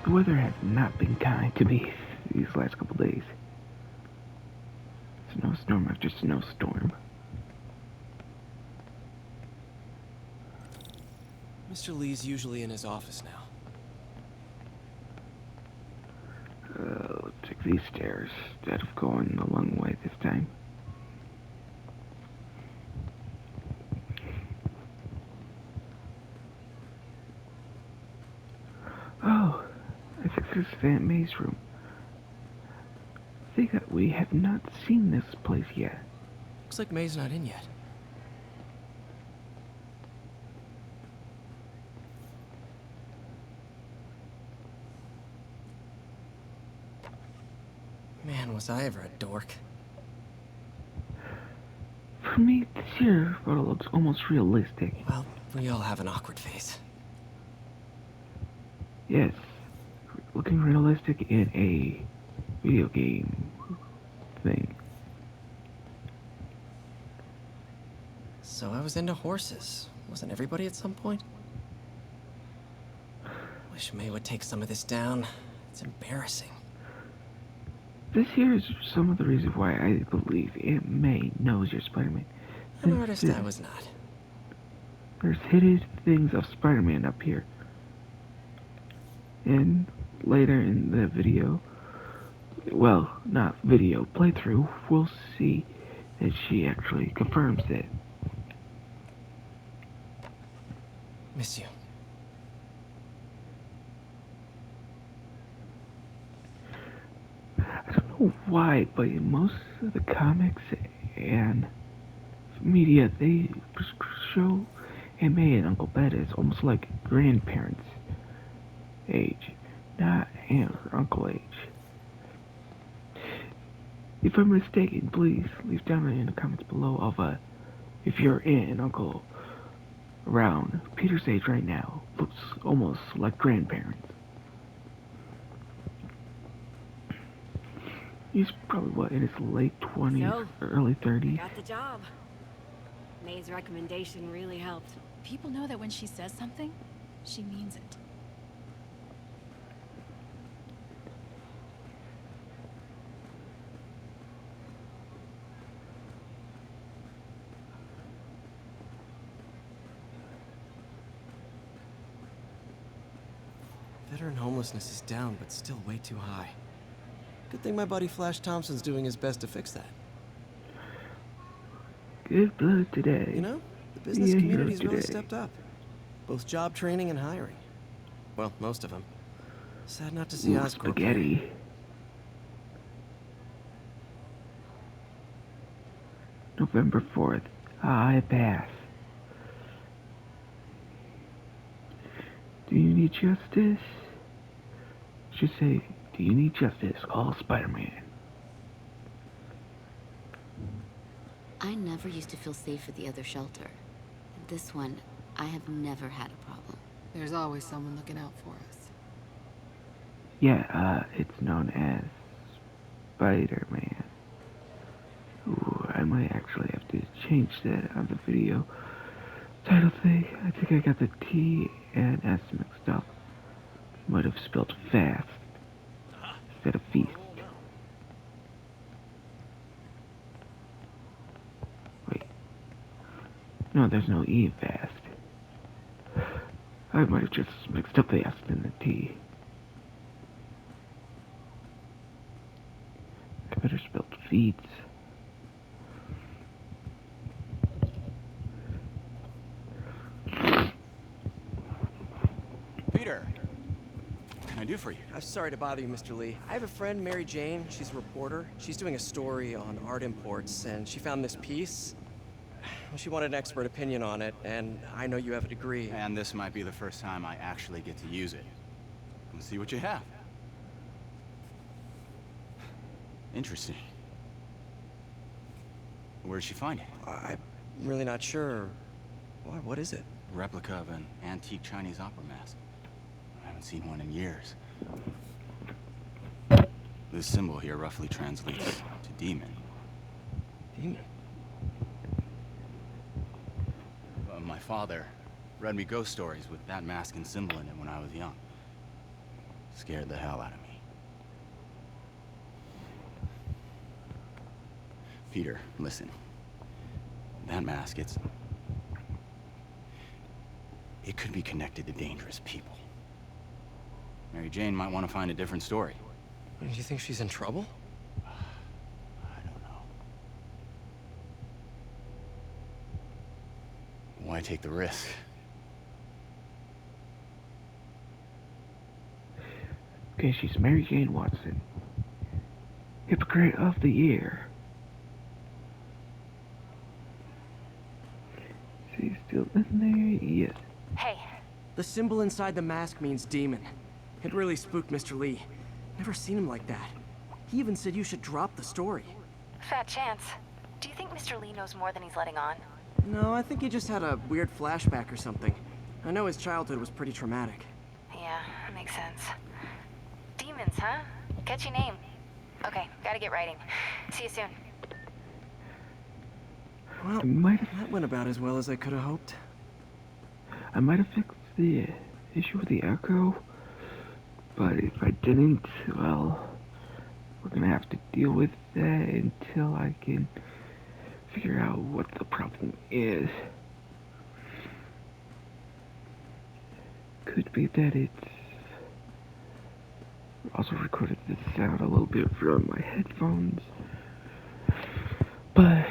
The weather has not been kind to me these last couple days. Snowstorm after snowstorm. Mr. Lee's usually in his office now. Let's take these stairs instead of going the long way this time. Oh, I think this is Aunt May's room. I think that we have not seen this place yet. Looks like May's not in yet. Man, was I ever a dork. For me, this here photo looks almost realistic. Well, we all have an awkward phase. Yes, looking realistic in a video game thing. So I was into horses. Wasn't everybody at some point? Wish May would take some of this down. It's embarrassing. This here is some of the reasons why I believe Aunt May knows you're Spider-Man. An artist I was not. There's hidden things of Spider-Man up here. And later in the video, well, not video, playthrough, we'll see that she actually confirms it. Miss you. I don't know why, but in most of the comics and media, they show Aunt May and Uncle Ben as almost like grandparents age, not aunt or uncle age. If I'm mistaken, please leave down in the comments below of if your aunt and uncle around Peter's age right now looks almost like grandparents. He's probably what, in his late 20s, So, early 30s. got the job. May's recommendation really helped. People know that when she says something, she means it. Veteran homelessness is down, but still way too high. Good thing my buddy Flash Thompson's doing his best to fix that. Good blood today. You know, the business community's really stepped up. Both job training and hiring. Well, most of them. Sad not to see Osborn. Spaghetti. November 4th. I pass. Do you need justice? Should say, do you need justice? Call Spider-Man. I never used to feel safe at the other shelter. This one, I have never had a problem. There's always someone looking out for us. Yeah, it's known as Spider-Man. Ooh, I might actually have to change that on the video title thing. I think I got the T and S mixed up. Might have spelled fast instead of feast. Wait. No, there's no E in fast. I might have just mixed up the S and the T. I better spell feeds. Peter, what can I do for you? I'm sorry to bother you, Mr. Lee. I have a friend, Mary Jane. She's a reporter. She's doing a story on art imports, and she found this piece. She wanted an expert opinion on it, and I know you have a degree. And this might be the first time I actually get to use it. Let's see what you have. Interesting. Where did she find it? I'm really not sure. Why, what is it? A replica of an antique Chinese opera mask. I haven't seen one in years. This symbol here roughly translates to demon. Demon? My father read me ghost stories with that mask and symbol in it when I was young. scared the hell out of me. Peter, listen. That mask, it could be connected to dangerous people. Mary Jane might want to find a different story. Do you think she's in trouble? I don't know. Why take the risk? Okay, she's Mary Jane Watson. Hypocrite of the Year. She's still in there? Yes. Hey, The symbol inside the mask means demon. It really spooked Mr. Lee. Never seen him like that. He even said you should drop the story. fat chance. Do you think Mr. Lee knows more than he's letting on? No, I think he just had a weird flashback or something. I know his childhood was pretty traumatic. Yeah, that makes sense. Demons, huh? Catchy name. Okay, gotta get writing. See you soon. Well, that went about as well as I could have hoped. I might have fixed the issue with the echo, but if I didn't, well, we're gonna have to deal with that until I can figure out what the problem is. Could be that it's also recorded the sound a little bit from my headphones, but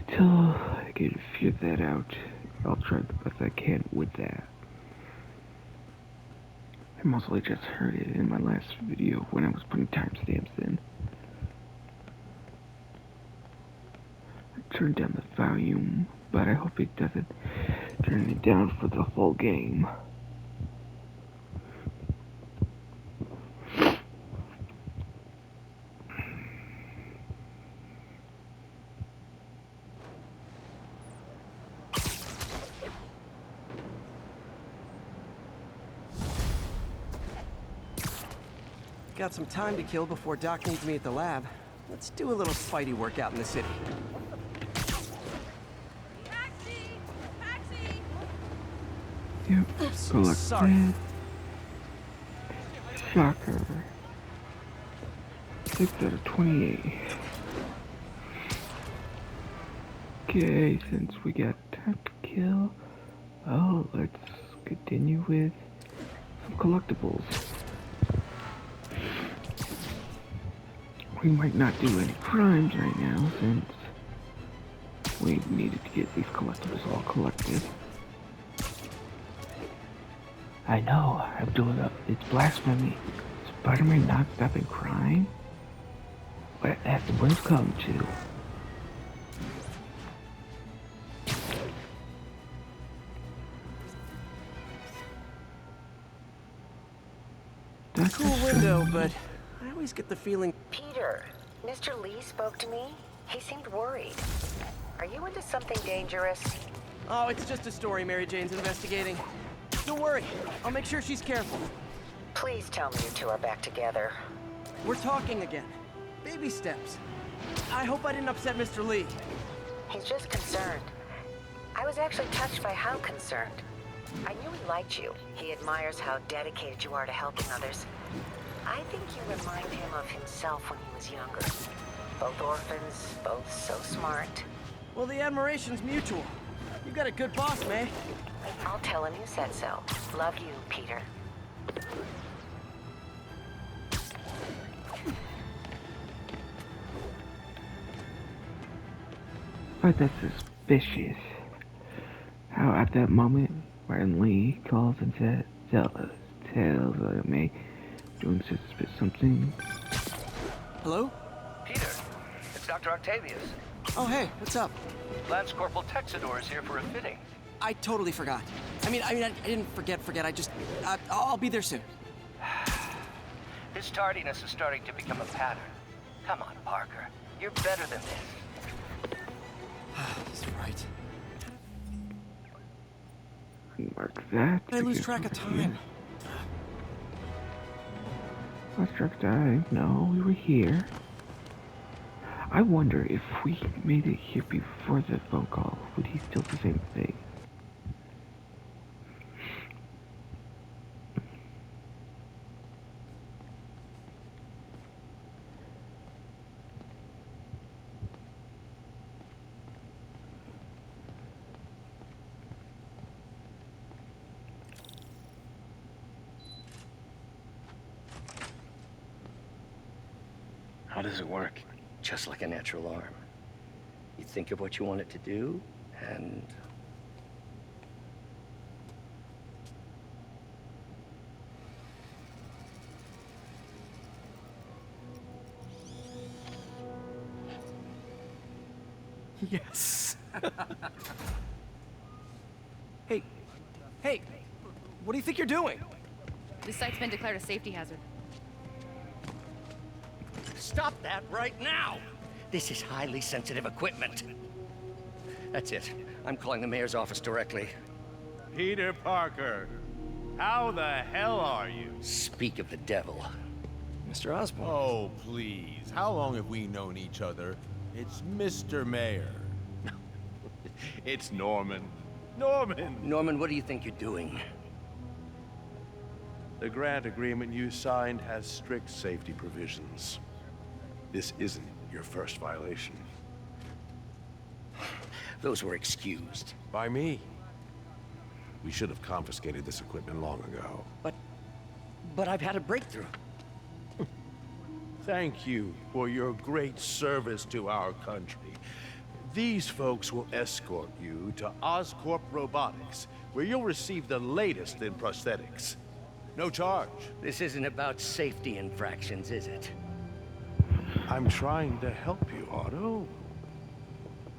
until I can figure that out, I'll try the best I can with that. I mostly just heard it in my last video when I was putting timestamps in. I turned down the volume, but I hope it doesn't turn it down for the whole game. Got some time to kill before Doc needs me at the lab. Let's do a little Spidey workout in the city. Yep, Oops, collect sorry. that. Shocker. 6 out of 28. Okay, since we got time to kill, oh, let's continue with some collectibles. We might not do any crimes right now since we needed to get these collectibles all collected. I know, I'm doing it's blasphemy. Spider-Man not stopping crime? But that's what it's come to. That's Cool window, but I always get the feeling... Peter, Mr. Lee spoke to me. He seemed worried. Are you into something dangerous? Oh, it's just a story Mary Jane's investigating. Don't worry, I'll make sure she's careful. Please tell me you two are back together. We're talking again. Baby steps. I hope I didn't upset Mr. Lee. He's just concerned. I was actually touched by how concerned. I knew he liked you. He admires how dedicated you are to helping others. I think you remind him of himself when he was younger. Both orphans, both so smart. Well, the admiration's mutual. You got a good boss, May. I'll tell him you said so. Love you, Peter. But that's suspicious. How at that moment, when Lee calls and tells me doing something. Hello? Peter, it's Dr. Octavius. Oh, hey, what's up? Lance Corporal Texador is here for a fitting. I totally forgot. I didn't forget. I just... I'll be there soon. His tardiness is starting to become a pattern. Come on, Parker. You're better than this. He's right. Mark that. I lose track of time. Lost track of time? No, we were here. I wonder if we made it here before the phone call, would he still do the same thing? How does it work? Just like a natural arm. You think of what you want it to do, and... Yes. Hey, hey, what do you think you're doing? This site's been declared a safety hazard. Stop that right now! This is highly sensitive equipment. That's it. I'm calling the mayor's office directly. Peter Parker, how the hell are you? Speak of the devil. Mr. Osborn. Oh, please. How long have we known each other? It's Mr. Mayor. It's Norman. Norman! Norman, what do you think you're doing? The grant agreement you signed has strict safety provisions. This isn't your first violation. Those were excused. By me. We should have confiscated this equipment long ago. But I've had a breakthrough. Thank you for your great service to our country. These folks will escort you to Oscorp Robotics, where you'll receive the latest in prosthetics. No charge. This isn't about safety infractions, is it? I'm trying to help you, Otto.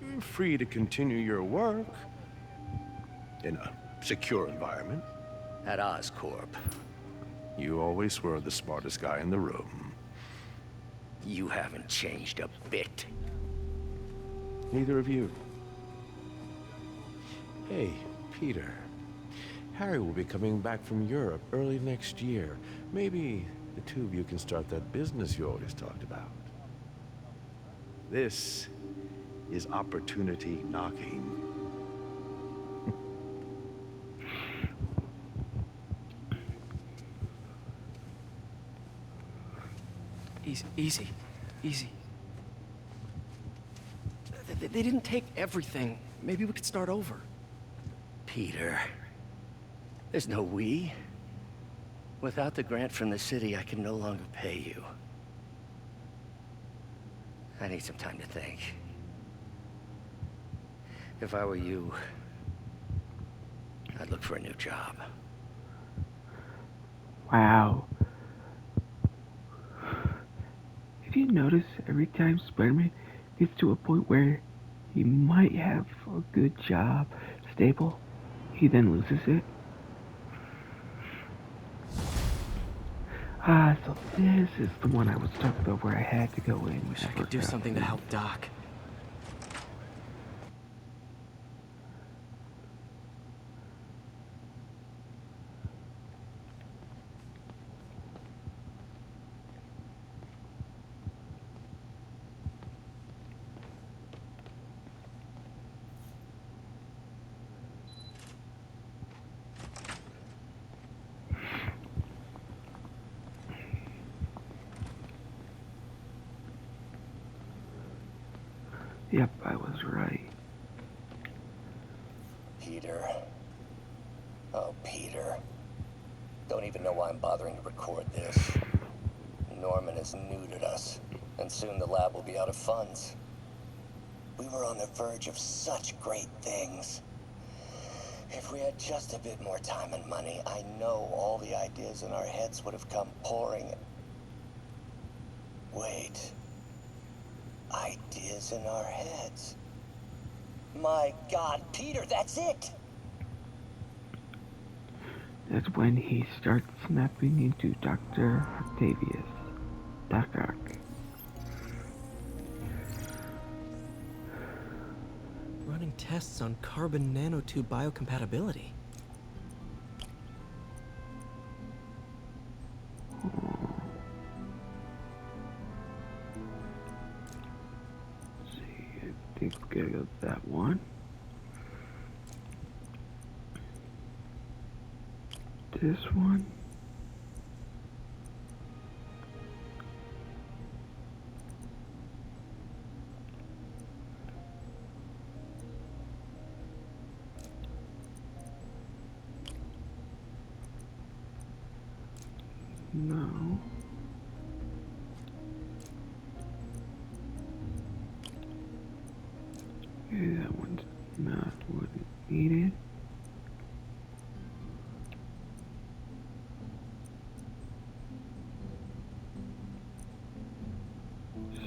You're free to continue your work in a secure environment. At Oscorp. You always were the smartest guy in the room. You haven't changed a bit. Neither of you. Hey, Peter. Harry will be coming back from Europe early next year. Maybe the two of you can start that business you always talked about. This is opportunity knocking. Easy. They didn't take everything. Maybe we could start over. Peter. There's no we. Without the grant from the city, I can no longer pay you. I need some time to think. If I were you, I'd look for a new job. Wow. If you notice, every time Spider-Man gets to a point where he might have a good job, stable, he then loses it. So this is the one I was talking about where I had to go in. Wish I could do something to help Doc. Yep, I was right. Peter. Oh, Peter. Don't even know why I'm bothering to record this. Norman has neutered us, and soon the lab will be out of funds. We were on the verge of such great things. If we had just a bit more time and money, I know all the ideas in our heads would have come pouring. Wait. Ideas in our heads. My God, Peter, that's it! That's when he starts snapping into Dr. Octavius. Doc Ock. Running tests on carbon nanotube biocompatibility. I think I got that one. This one. No. not what it needed.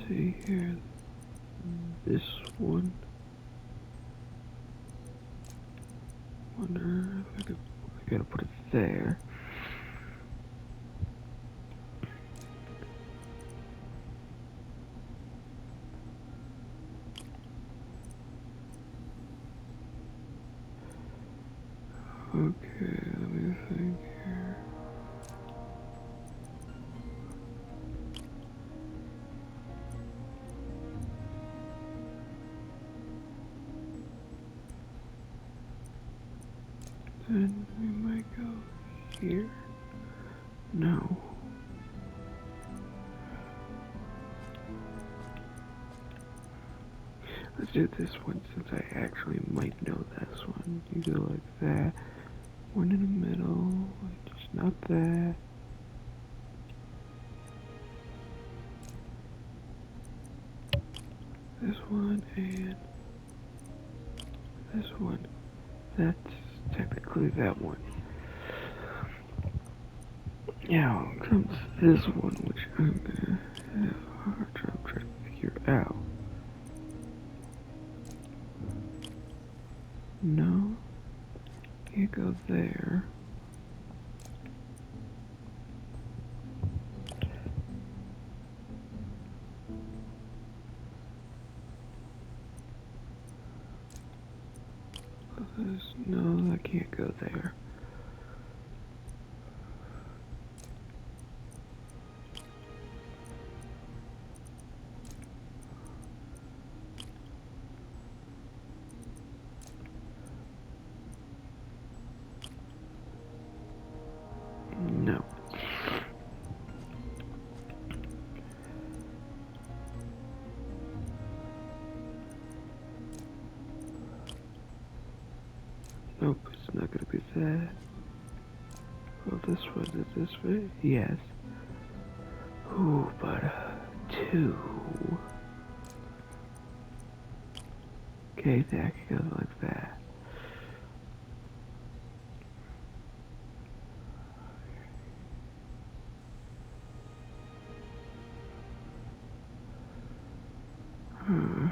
See here, this one. Wonder if I gotta put it there. Okay, let me think here. Then we might go here. No. Let's do this one since I actually might know this one. You go like that. One in the middle, just not that. This one and this one. That's technically that one. Now comes this one, which I'm gonna have a hard time trying to figure out. No, can't go there. No, I can't go there. No. Nope, it's not gonna be that. Well, this was it this way? Yes. Ooh, but two. Okay, that can go like that. Hmm.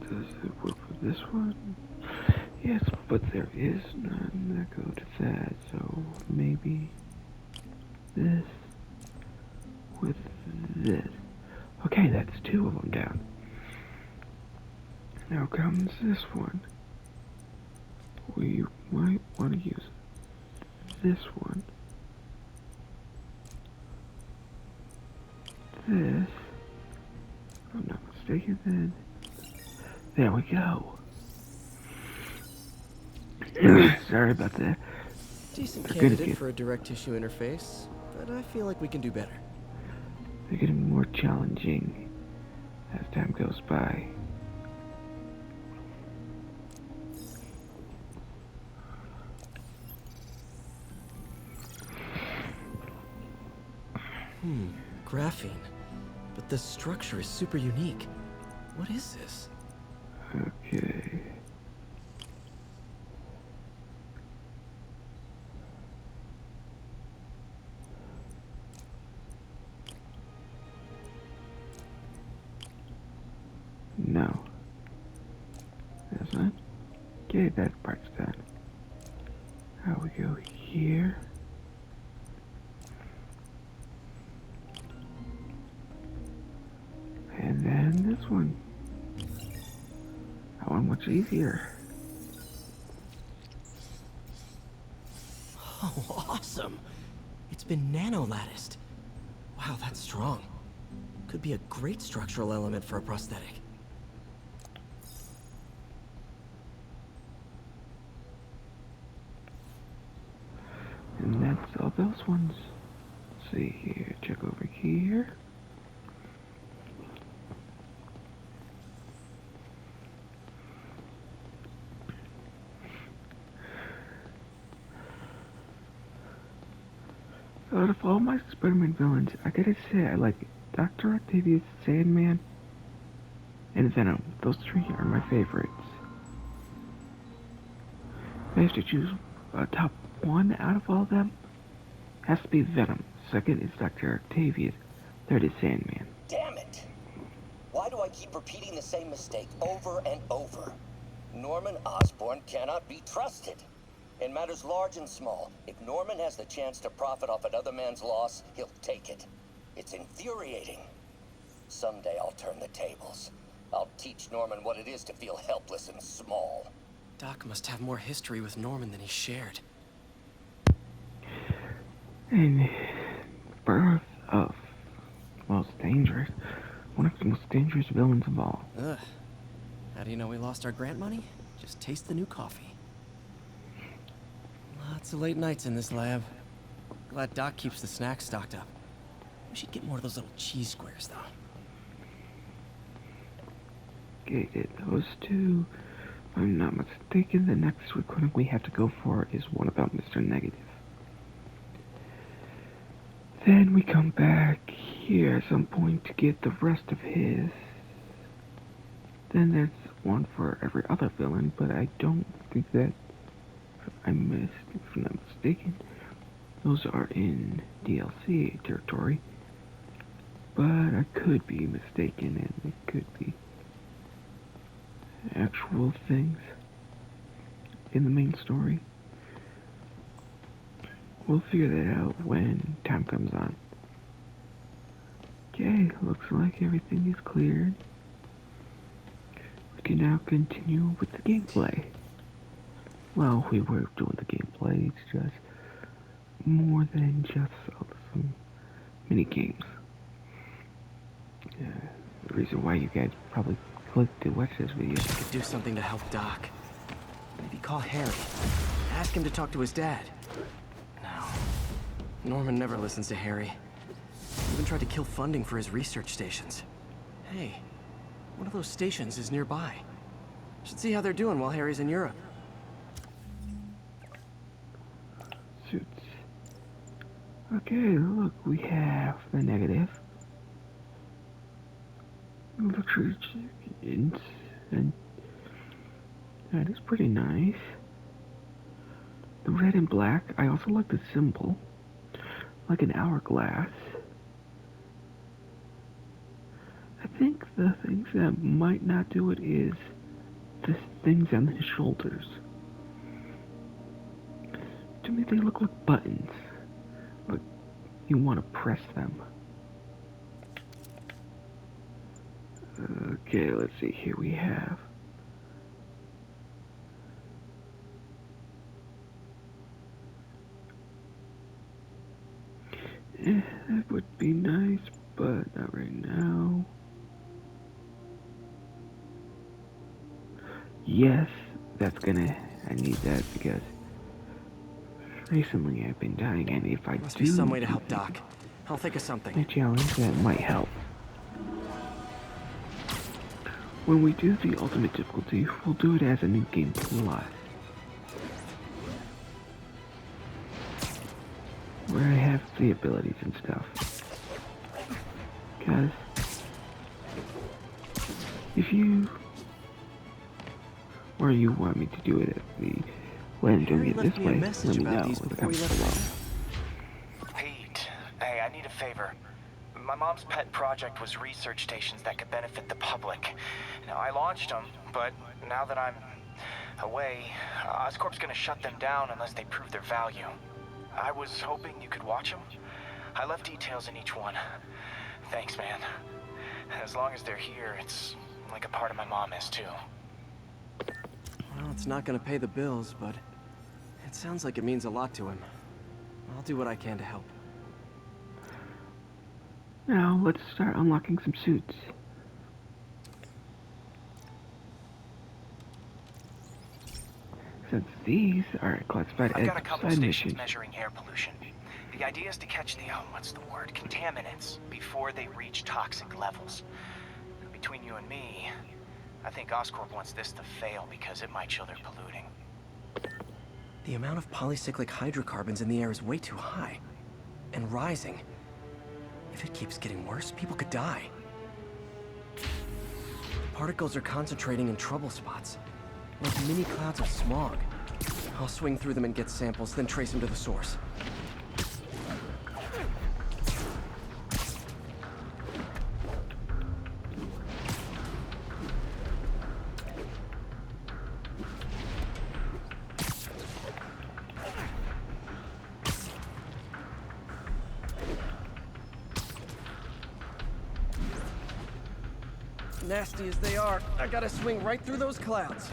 Does it work for this one? Yes, but there is none that go to that, so maybe this with this. Okay, that's two of them down. Now comes this one. We might want to use this one. This. If I'm not mistaken then. There we go. Sorry about that. Decent They're candidate for a direct tissue interface, but I feel like we can do better. They're getting more challenging as time goes by. Graphene. But the structure is super unique. What is this? Okay. No. That's not. Okay, that part's done. How we go here? And then this one. That one much easier. Oh, awesome! It's been nanolatticed. Wow, that's strong. Could be a great structural element for a prosthetic. And that's all those ones. Let's see here, check over here. Out of all my Spider-Man villains, I gotta say I like Dr. Octavius, Sandman, and Venom. Those three are my favorites. If I have to choose a top one out of all of them, it has to be Venom. Second is Dr. Octavius. Third is Sandman. Damn it! Why do I keep repeating the same mistake over and over? Norman Osborn cannot be trusted. In matters large and small, if Norman has the chance to profit off another man's loss, he'll take it. It's infuriating. Someday I'll turn the tables. I'll teach Norman what it is to feel helpless and small. Doc must have more history with Norman than he shared. And birth of most dangerous, one of the most dangerous villains of all. Ugh. How do you know we lost our grant money? Just taste the new coffee. Lots of late nights in this lab. Glad Doc keeps the snacks stocked up. We should get more of those little cheese squares, though. Okay, get those two. If I'm not mistaken, the next recording we have to go for is one about Mr. Negative. Then we come back here at some point to get the rest of his. Then there's one for every other villain, but I don't think that I missed, if I'm not mistaken. Those are in DLC territory, but I could be mistaken, and it could be actual things in the main story. We'll figure that out when time comes on. Okay, looks like everything is cleared. We can now continue with the gameplay. Well, we were doing the gameplay, it's just more than just some mini games. The reason why you guys probably clicked to watch this video. We could do something to help Doc. Maybe call Harry. Ask him to talk to his dad. No. Norman never listens to Harry. He even tried to kill funding for his research stations. Hey, one of those stations is nearby. Should see how they're doing while Harry's in Europe. Suits. Okay, look, we have the negative. Vulture, and that is pretty nice. The red and black, I also like the symbol, like an hourglass. I think the things that might not do it is the things on his shoulders. To me, they look like buttons. Like you want to press them. Okay, let's see. Here we have. That would be nice, but not right now. Yes, that's gonna. I need that because recently I've been dying, and if I Must be some way to help Doc. I'll think of something. A challenge that might help. When we do the ultimate difficulty, we'll do it as an in-game plus. Where I have the abilities and stuff. Because if you or you want me to do it at the way I'm doing it this way, let me know in the comments below. Pete, hey, I need a favor. My mom's pet project was research stations that could benefit the public. Now, I launched them, but now that I'm away, Oscorp's gonna shut them down unless they prove their value. I was hoping you could watch them. I left details in each one. Thanks, man. As long as they're here, it's like a part of my mom is, too. Well, it's not gonna pay the bills, but it sounds like it means a lot to him. I'll do what I can to help. Now, let's start unlocking some suits. Since these are classified as I've got a couple side stations missions. measuring air pollution. The idea is to catch the, what's the word, contaminants before they reach toxic levels. Between you and me, I think Oscorp wants this to fail because it might show they're polluting. The amount of polycyclic hydrocarbons in the air is way too high. and rising. If it keeps getting worse, people could die. Particles are concentrating in trouble spots, like mini clouds of smog. I'll swing through them and get samples, then trace them to the source. Nasty as they are, I gotta swing right through those clouds.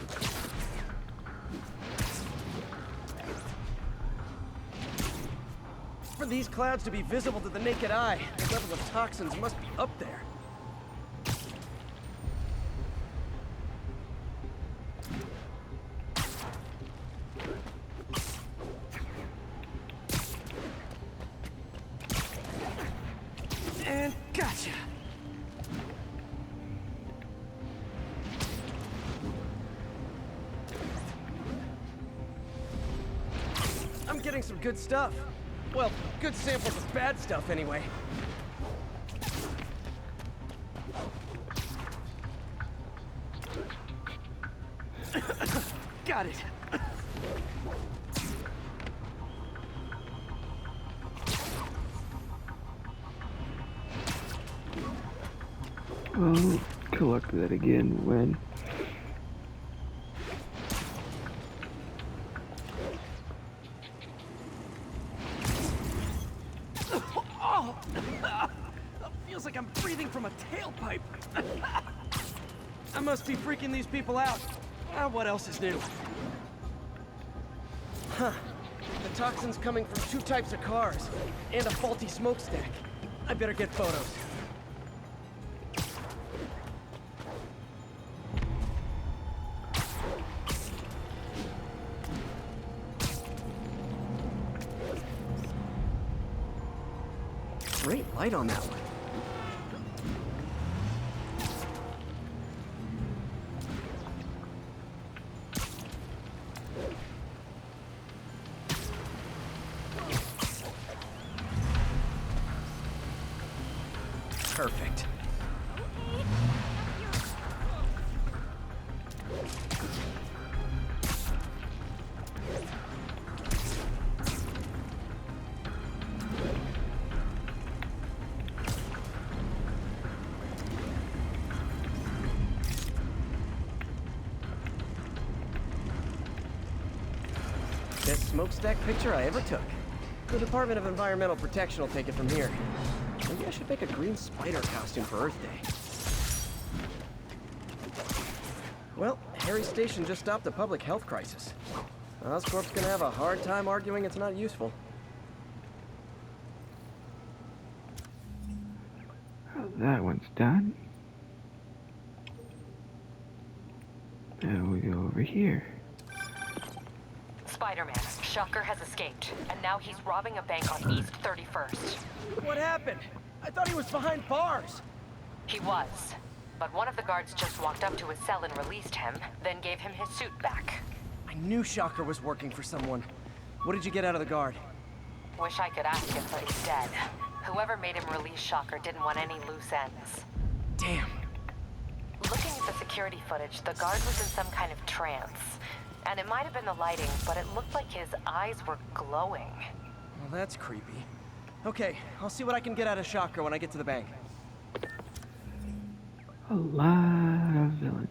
For these clouds to be visible to the naked eye, the level of toxins must be up there. And gotcha! I'm getting some good stuff. Well, good samples of bad stuff, anyway. Got it. I'll collect that again when... Feels like I'm breathing from a tailpipe. I must be freaking these people out. What else is new? Huh. The toxin's coming from 2 types of cars, and a faulty smokestack. I better get photos. Great light on that one. Perfect. Best smokestack picture I ever took. The Department of Environmental Protection will take it from here. Maybe I should make a green spider costume for Earth Day. Well, Harry's station just stopped a public health crisis. Oscorp's gonna have a hard time arguing it's not useful. That one's done. Now we go over here. Spider-Man, Shocker has escaped, and now he's robbing a bank on East 31st. What happened? I thought he was behind bars. He was, but one of the guards just walked up to his cell and released him, then gave him his suit back. I knew Shocker was working for someone. What did you get out of the guard? Wish I could ask him, but he's dead. Whoever made him release Shocker didn't want any loose ends. Damn. Looking at the security footage, the guard was in some kind of trance. And it might have been the lighting, but it looked like his eyes were glowing. Well, that's creepy. Okay, I'll see what I can get out of Shocker when I get to the bank. A lot of villains.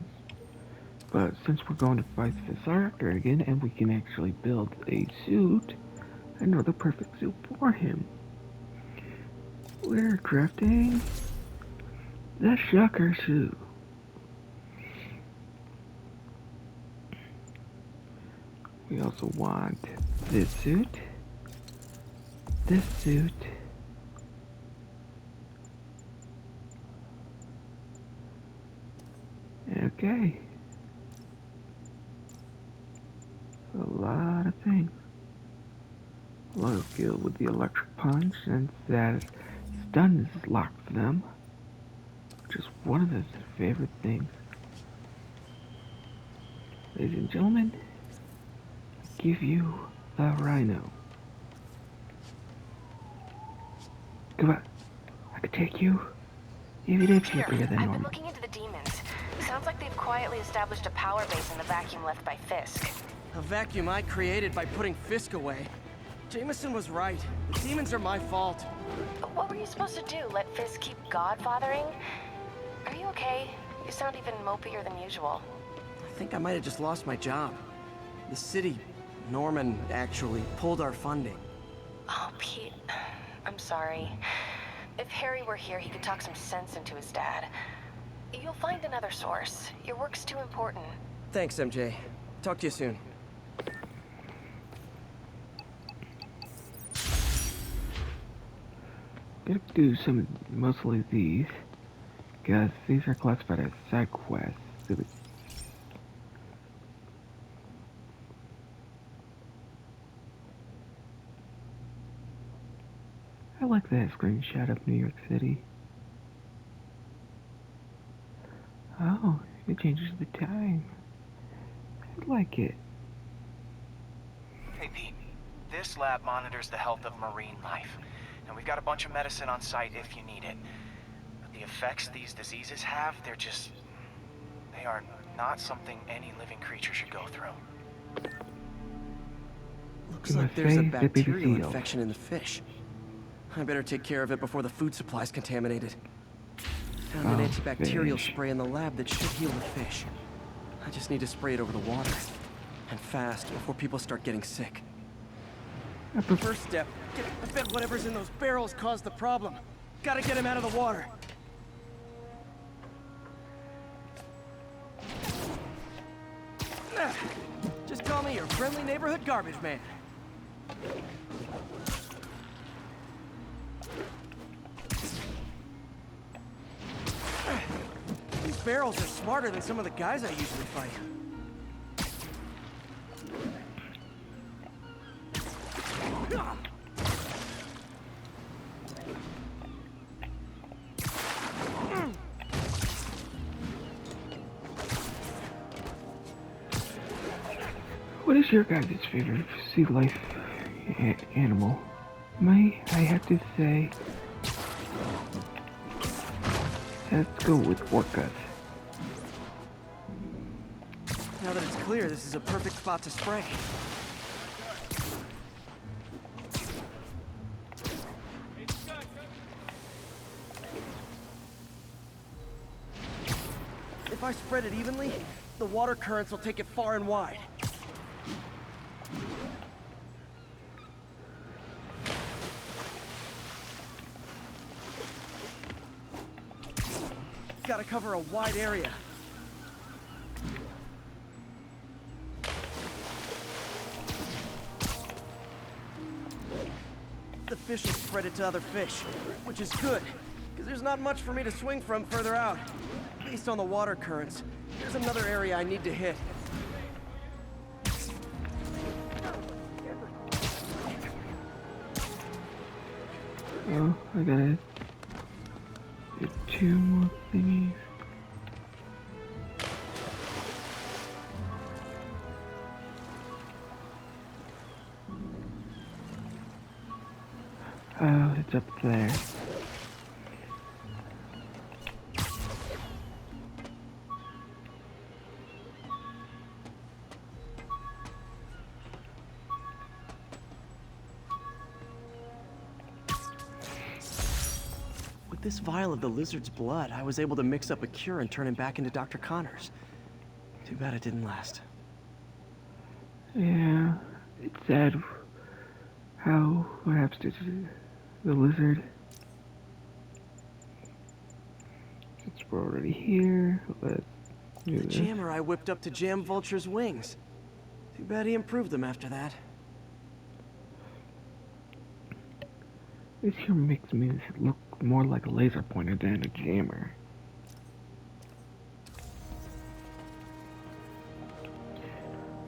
But since we're going to fight the Sarker again, and we can actually build a suit, I know the perfect suit for him. We're crafting the Shocker suit. We also want this suit, okay. A lot of things. A lot of skill with the electric punch, since that stun is locked for them, which is one of his favorite things. Ladies and gentlemen, I give you the Rhino. Come on. I can take you. Even if you're Peter, bigger than I've been normal. looking into the demons. Sounds like they've quietly established a power base in the vacuum left by Fisk. A vacuum I created by putting Fisk away. Jameson was right. The demons are my fault. What were you supposed to do? Let Fisk keep godfathering? Are you okay? You sound even mopier than usual. I think I might have just lost my job. The city, Norman, actually, pulled our funding. Oh, Pete. I'm sorry. If Harry were here, he could talk some sense into his dad. You'll find another source. Your work's too important. Thanks, MJ. Talk to you soon. Gotta do mostly these, because these are classified as side quests. I like that screenshot of New York City. Oh, it changes the time. I like it. Hey, Pete. This lab monitors the health of marine life. And we've got a bunch of medicine on site if you need it. But the effects these diseases have, they are not something any living creature should go through. Looks like there's a bacterial infection in the fish. I better take care of it before the food supply's contaminated. Found an antibacterial spray in the lab that should heal the fish. I just need to spray it over the water. And fast, before people start getting sick. First step, I bet whatever's in those barrels caused the problem. Gotta get him out of the water. Just call me your friendly neighborhood garbage man. These barrels are smarter than some of the guys I usually fight. What is your guys' favorite sea life animal? I have to say, let's go with orcas. Now that it's clear, this is a perfect spot to spray. If I spread it evenly, the water currents will take it far and wide. Gotta cover a wide area. The fish will spread it to other fish, which is good, because there's not much for me to swing from further out. Based on the water currents, there's another area I need to hit. Oh, I gotta get 2 more thingies. Oh, it's up there. With this vial of the lizard's blood, I was able to mix up a cure and turn him back into Dr. Connors. Too bad it didn't last. Yeah, it's sad what happens to the lizard. Since we're already here, let's do The this. jammer I whipped up to jam Vulture's wings. Too bad he improved them after that. This here makes me look more like a laser pointer than a jammer.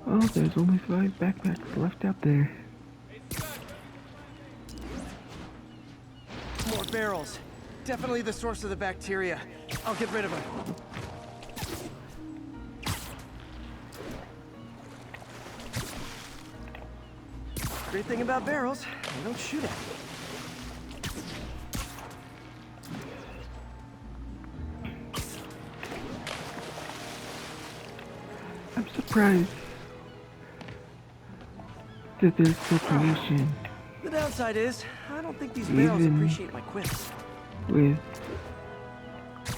Oh, there's only 5 backpacks left out there. More barrels. Definitely the source of the bacteria. I'll get rid of them. Great thing about barrels, they don't shoot at me. surprised that there's still pollution. The downside is, I don't think these barrels appreciate my quips. With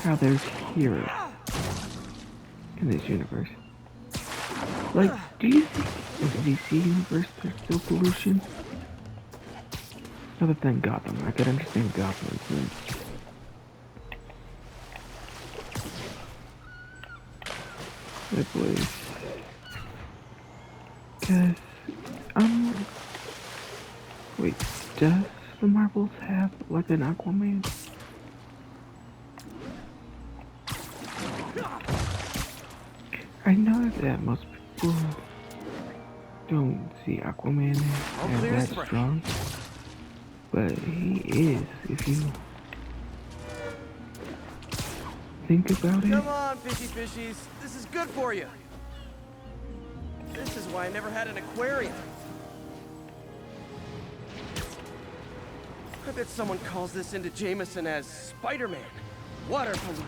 how there's heroes in this universe. Like, do you think in the DC universe there's still pollution? Other than Gotham, I could understand Gotham since that place. Cause wait, does the Marvels have like an Aquaman? I know that most people don't see Aquaman as that strong, but he is, if you think about it. Come on, fishies. This is good for you. This is why I never had an aquarium. I bet someone calls this into Jameson as Spider-Man, water polluter.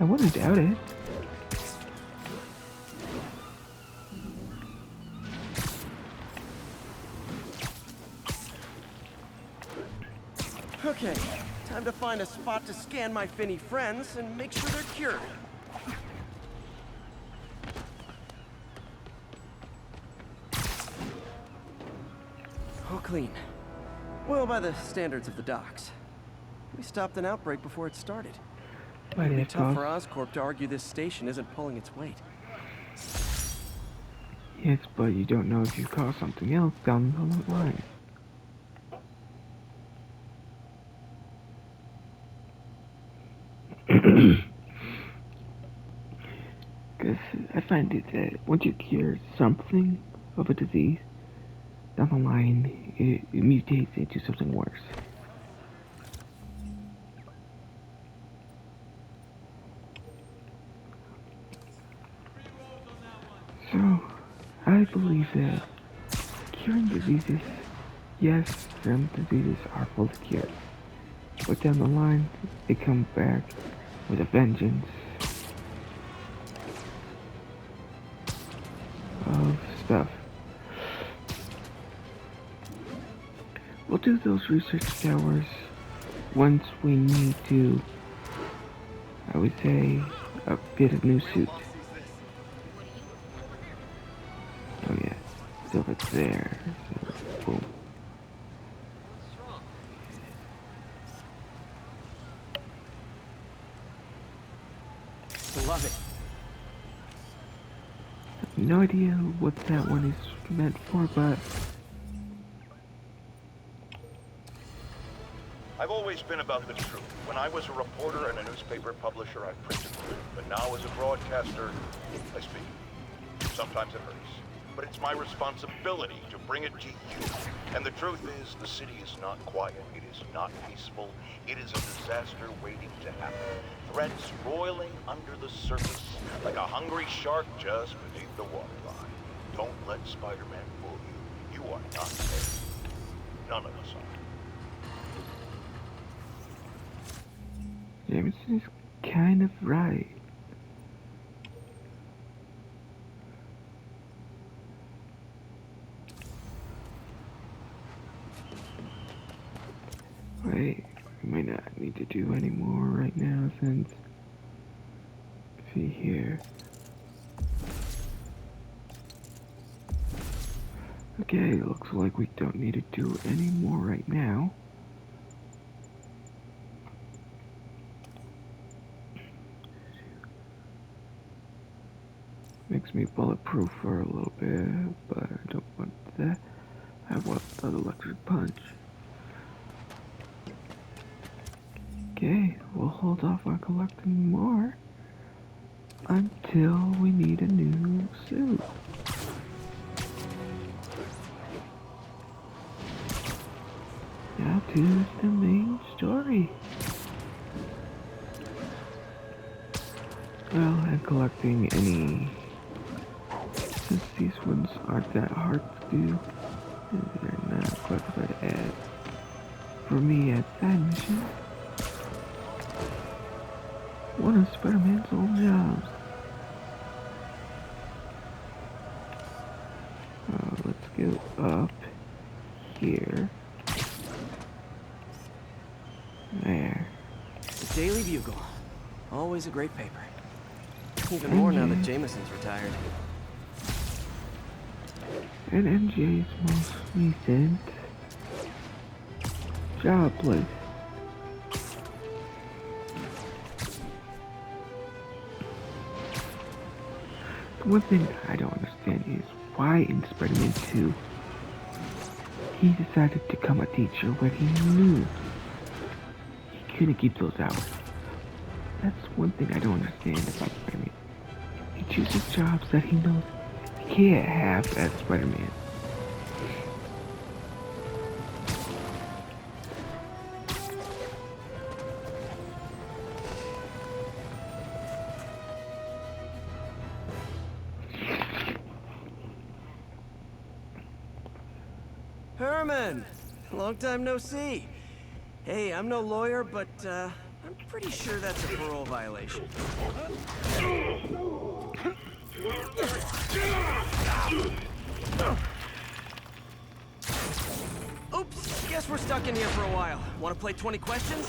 I wouldn't doubt it. Okay, time to find a spot to scan my finny friends and make sure they're cured. All clean. Well, by the standards of the docks. We stopped an outbreak before it started. It'd be tough for Oscorp to argue this station isn't pulling its weight. Yes, but you don't know if you caused something else down the line. Because I find it that once you cure something of a disease, down the line, it mutates into something worse. So, I believe that curing diseases, yes, some diseases are fully cured, but down the line, they come back with a vengeance of stuff. We'll do those research towers once we need to, I would say, get a new suit. Oh yeah, so if it's there, so boom. Love it. No idea what that one is meant for, but I've always been about the truth. When I was a reporter and a newspaper publisher, I printed. But now as a broadcaster, I speak. Sometimes it hurts. But it's my responsibility to bring it to you. And the truth is, the city is not quiet. It is not peaceful. It is a disaster waiting to happen. Threats roiling under the surface, like a hungry shark just beneath the waterline. Don't let Spider-Man fool you. You are not safe. None of us are. Jameson is kind of right. Wait, we might not need to do any more right now since, see here. Okay, looks like we don't need to do any more right now. Makes me bulletproof for a little bit, but I don't want that. I want that electric punch. Okay, we'll hold off on collecting more until we need a new suit. Now to the main story. Well, I'm collecting any, since these ones aren't that hard to do, they're not classified as, for me, as side mission. One of Spider-Man's old jobs. Daily Bugle. Always a great paper. Even more now that Jameson's retired. And MJ's most recent job place. The one thing I don't understand is why in Spider-Man 2 he decided to become a teacher when he knew he couldn't keep those hours. That's one thing I don't understand about Spider-Man. He chooses jobs that he knows he can't have as Spider-Man. Herman! Long time no see. Hey, I'm no lawyer, but I'm pretty sure that's a parole violation. Oops, guess we're stuck in here for a while. Want to play 20 questions?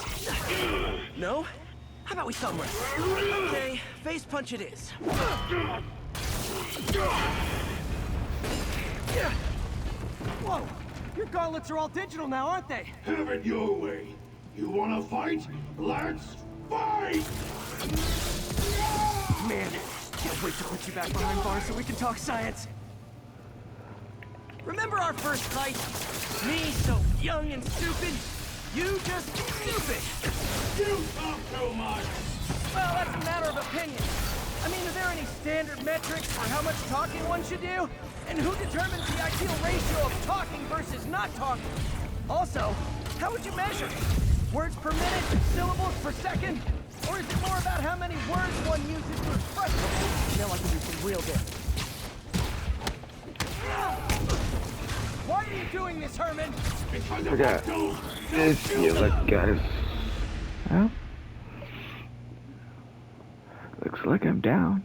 No? How about we thumb wrestle? Okay, face punch it is. Whoa! Your gauntlets are all digital now, aren't they? Have it your way. You wanna fight? Let's fight! Man, can't wait to put you back behind bars so we can talk science. Remember our first fight? Me so young and stupid, you just stupid. You talk too much! Well, that's a matter of opinion. I mean, are there any standard metrics for how much talking one should do? And who determines the ideal ratio of talking versus not talking? Also, how would you measure it? Words per minute, syllables per second? Or is it more about how many words one uses to express it? Now I can do some real damage. Why are you doing this, Herman? Because I forgot. This you look guys. Well, looks like I'm down.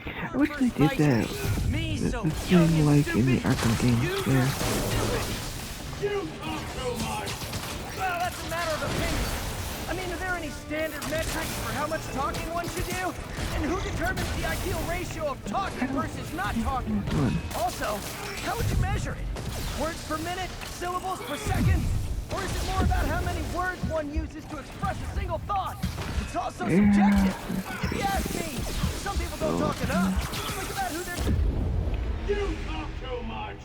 I wish they did that. The thing like in the Arkham games there. You talk too much! Well, that's a matter of opinion. I mean, are there any standard metrics for how much talking one should do? And who determines the ideal ratio of talking versus not talking? Also, how would you measure it? Words per minute, syllables per second? Or is it more about how many words one uses to express a single thought? It's also subjective. If you ask me, some people don't talk enough. Think about who they're... You talk too much!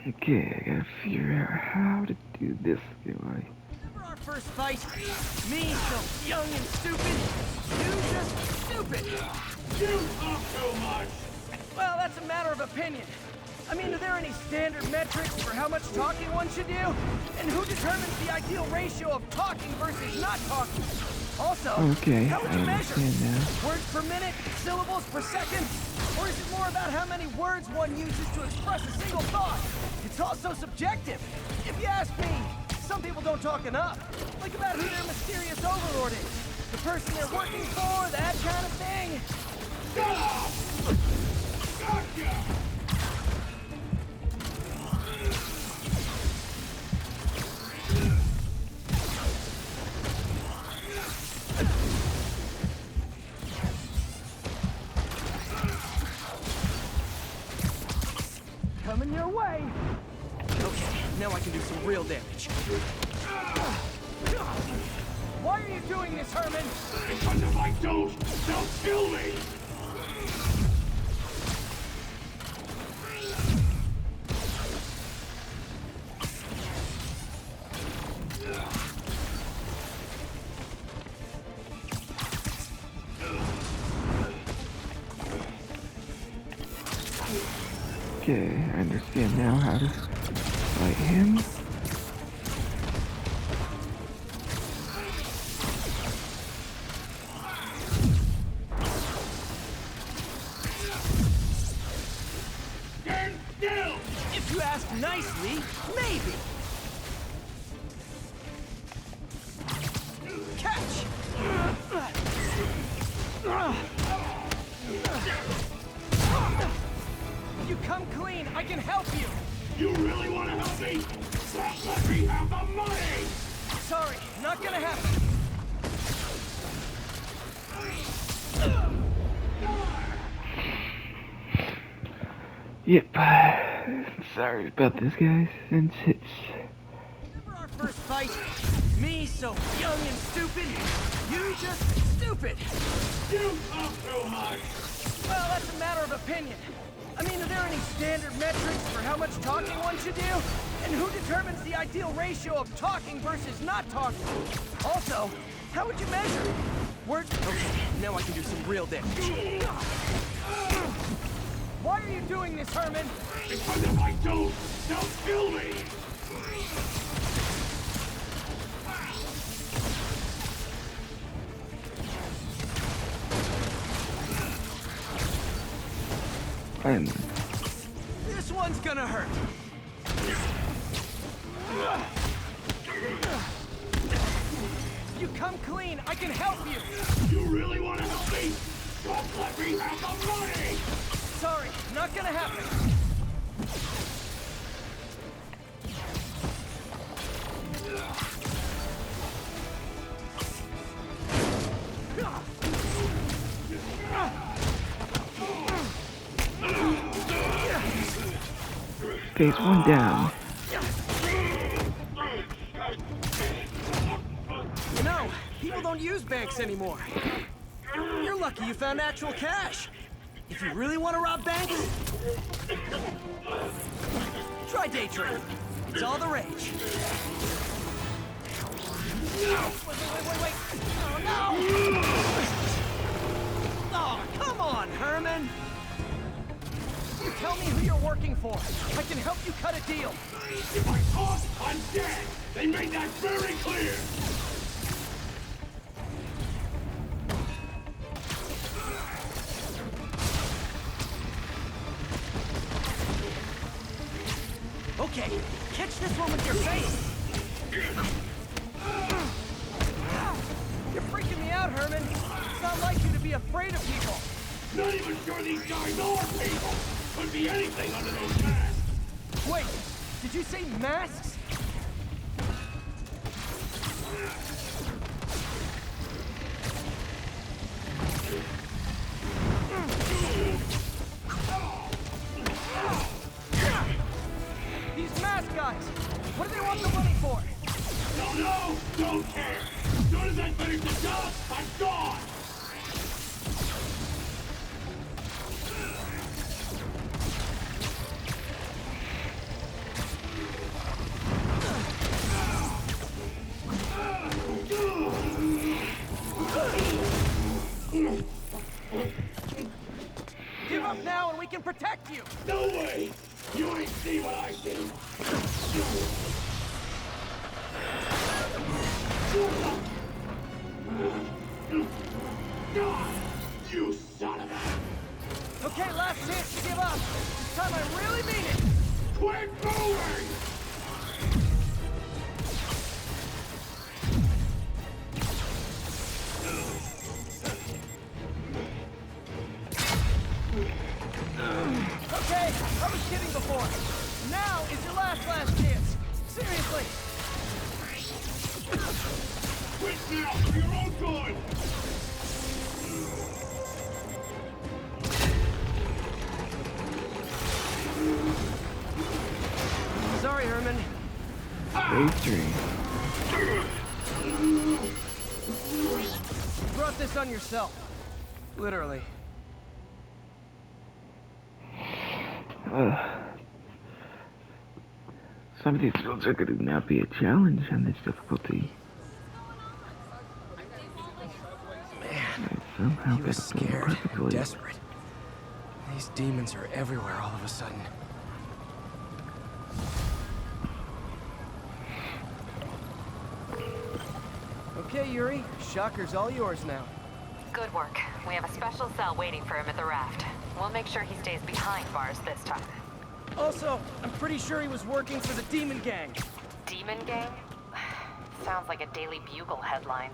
Okay, I gotta figure out how to do this guy. Remember our first fight? Me so young and stupid. You just stupid. You talk too much! Well, that's a matter of opinion. I mean, are there any standard metrics for how much talking one should do? And who determines the ideal ratio of talking versus not talking? Also, okay, how would you measure? Now. Words per minute, syllables per second? Or is it more about how many words one uses to express a single thought? It's also subjective. If you ask me, some people don't talk enough. Think about who their mysterious overlord is. The person they're working for, that kind of thing. Gotcha! Coming your way. Okay, now I can do some real damage. Why are you doing this, Herman? Because if I don't, they'll kill me! Okay, I understand now how to fight him. Stand still! If you ask nicely, maybe. Catch! You come clean, I can help you! You really want to help me? me! Let me have the money! Sorry, not gonna happen. Yep. Sorry about this, guys. Since it's... Remember our first fight? Me so young and stupid. You just stupid. You talk too much! Well, that's a matter of opinion. I mean, are there any standard metrics for how much talking one should do? And who determines the ideal ratio of talking versus not talking? Also, how would you measure it? Word? Okay, now I can do some real damage. Why are you doing this, Herman? Because if I don't, they'll kill me! This one's gonna hurt. You come clean, I can help you. You really want to help me? Just let me have the money! Sorry, not gonna happen. Phase 1 down. You know, people don't use banks anymore. You're lucky you found actual cash. If you really want to rob banks, try day trading. It's all the rage. Wait. Oh, no! Oh, come on, Herman! You tell me who you're working for. I can help you cut a deal. If I talk, I'm dead! They made that very clear! Okay, catch this one with your face. You're freaking me out, Herman. It's not like you to be afraid of people. Not even sure these guys are people! Could be anything under those masks! Wait, did you say masks? These mask guys, what do they want the money for? Don't know! Don't care! As soon as I finish the job, I'm gone! Give up now and we can protect you! No way! You ain't see what I see! You son of a... Okay, last chance to give up. This time I really mean it! Quit moving! Okay, I was kidding before. Now is your last chance. Seriously. Quit now, for your own good! Sorry, Herman. Phase 3. You brought this on yourself. Literally. Some of these fields are going to not be a challenge on this difficulty. Man, he was scared and desperate. These demons are everywhere all of a sudden. Okay, Yuri. Shocker's all yours now. Good work. We have a special cell waiting for him at the raft. We'll make sure he stays behind bars this time. Also, I'm pretty sure he was working for the Demon Gang. Demon Gang? Sounds like a Daily Bugle headline.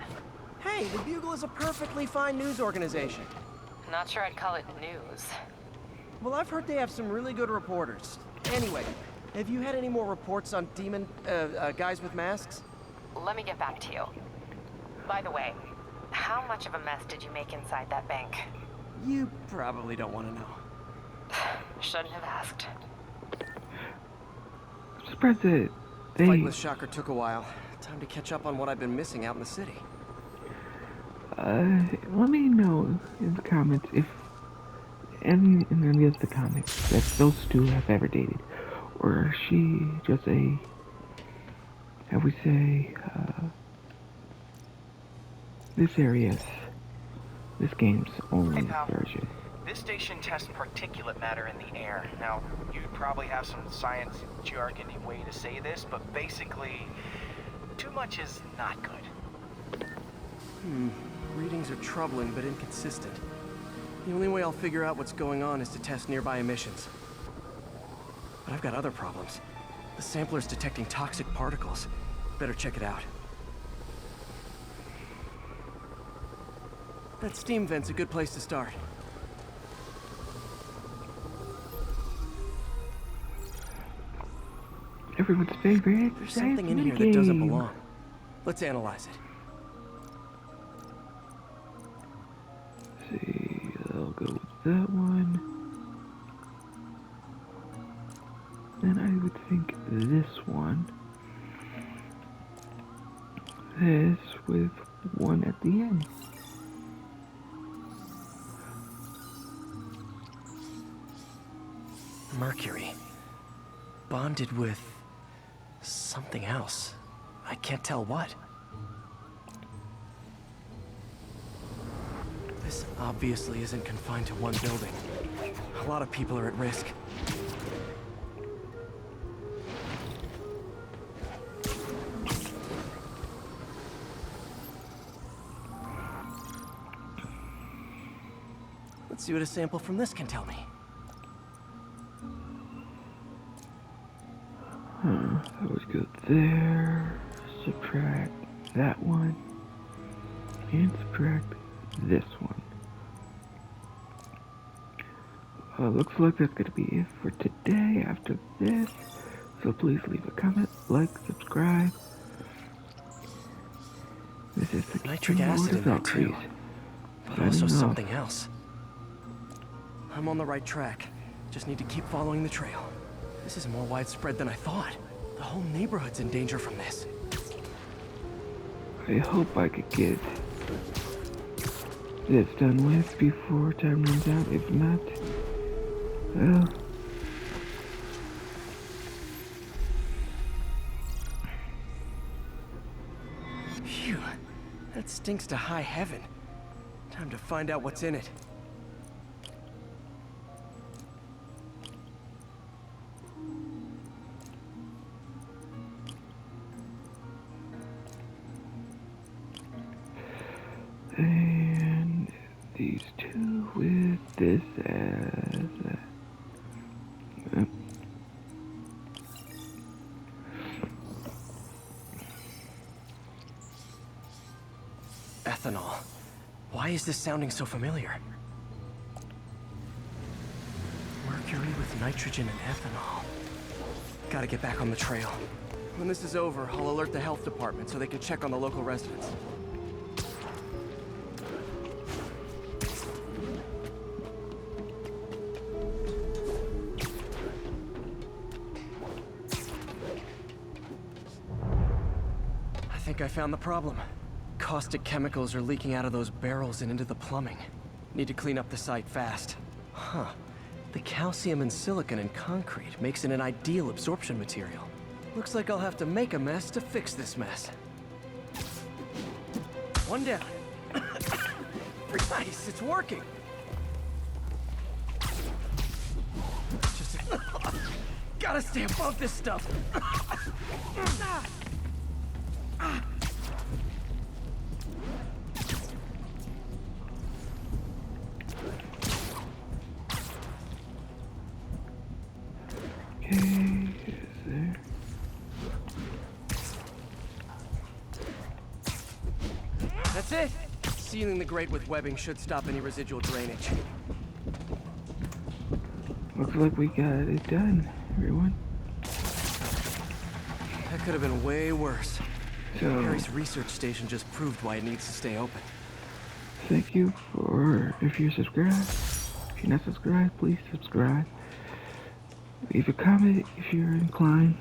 Hey, the Bugle is a perfectly fine news organization. Not sure I'd call it news. Well, I've heard they have some really good reporters. Anyway, Have you had any more reports on demon, guys with masks? Let me get back to you. By the way, how much of a mess did you make inside that bank? You probably don't want to know. Shouldn't have asked. I'm surprised that they... Fight with Shocker took a while. Time to catch up on what I've been missing out in the city. Let me know in the comments if in any of the comics that those two have ever dated. Or is she just a, how we say, this game's only version. This station tests particulate matter in the air. Now, you probably have some science jargony way to say this, but basically, too much is not good. Readings are troubling but inconsistent. The only way I'll figure out what's going on is to test nearby emissions. But I've got other problems. The sampler's detecting toxic particles. Better check it out. That steam vent's a good place to start. Everyone's favorite. There's something in here that doesn't belong. Let's analyze it. Let's see, I'll go with that one. Then I would think this one. This with one at the end. Mercury. Bonded with something else. I can't tell what. This obviously isn't confined to one building. A lot of people are at risk. Let's see what a sample from this can tell me. That would go there, subtract that one, and subtract this one. Looks like that's gonna be it for today after this, so please leave a comment, like, subscribe. This is the nitric acid in there too, but also something else. I'm on the right track, just need to keep following the trail. This is more widespread than I thought. The whole neighborhood's in danger from this. I hope I could get this done with before time runs out. If not, well... Phew, that stinks to high heaven. Time to find out what's in it. And these two with this as Ethanol. Why is this sounding so familiar? Mercury with nitrogen and ethanol. Gotta get back on the trail. When this is over, I'll alert the health department so they can check on the local residents. I think I found the problem. Caustic chemicals are leaking out of those barrels and into the plumbing. Need to clean up the site fast. Huh. The calcium and silicon in concrete makes it an ideal absorption material. Looks like I'll have to make a mess to fix this mess. One down. Nice, it's working. Just gotta stay above this stuff. That's it! Sealing the grate with webbing should stop any residual drainage. Looks like we got it done, everyone. could have been way worse. So, Harry's research station just proved why it needs to stay open. thank you for, if you're subscribed. If you're not subscribed, please subscribe. Leave a comment if you're inclined.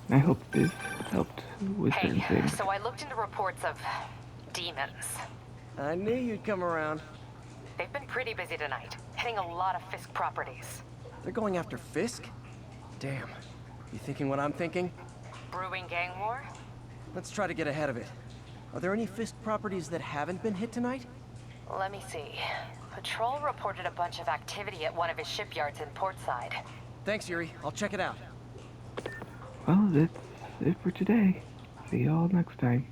I hope this helped with certain Hey, things. so I looked into reports of demons. I knew you'd come around. They've been pretty busy tonight, hitting a lot of Fisk properties. They're going after Fisk? Damn. You thinking what I'm thinking? Brewing gang war? Let's try to get ahead of it. Are there any Fisk properties that haven't been hit tonight? Let me see. Patrol reported a bunch of activity at one of his shipyards in Portside. Thanks, Yuri. I'll check it out. Well, that's it for today. See y'all next time.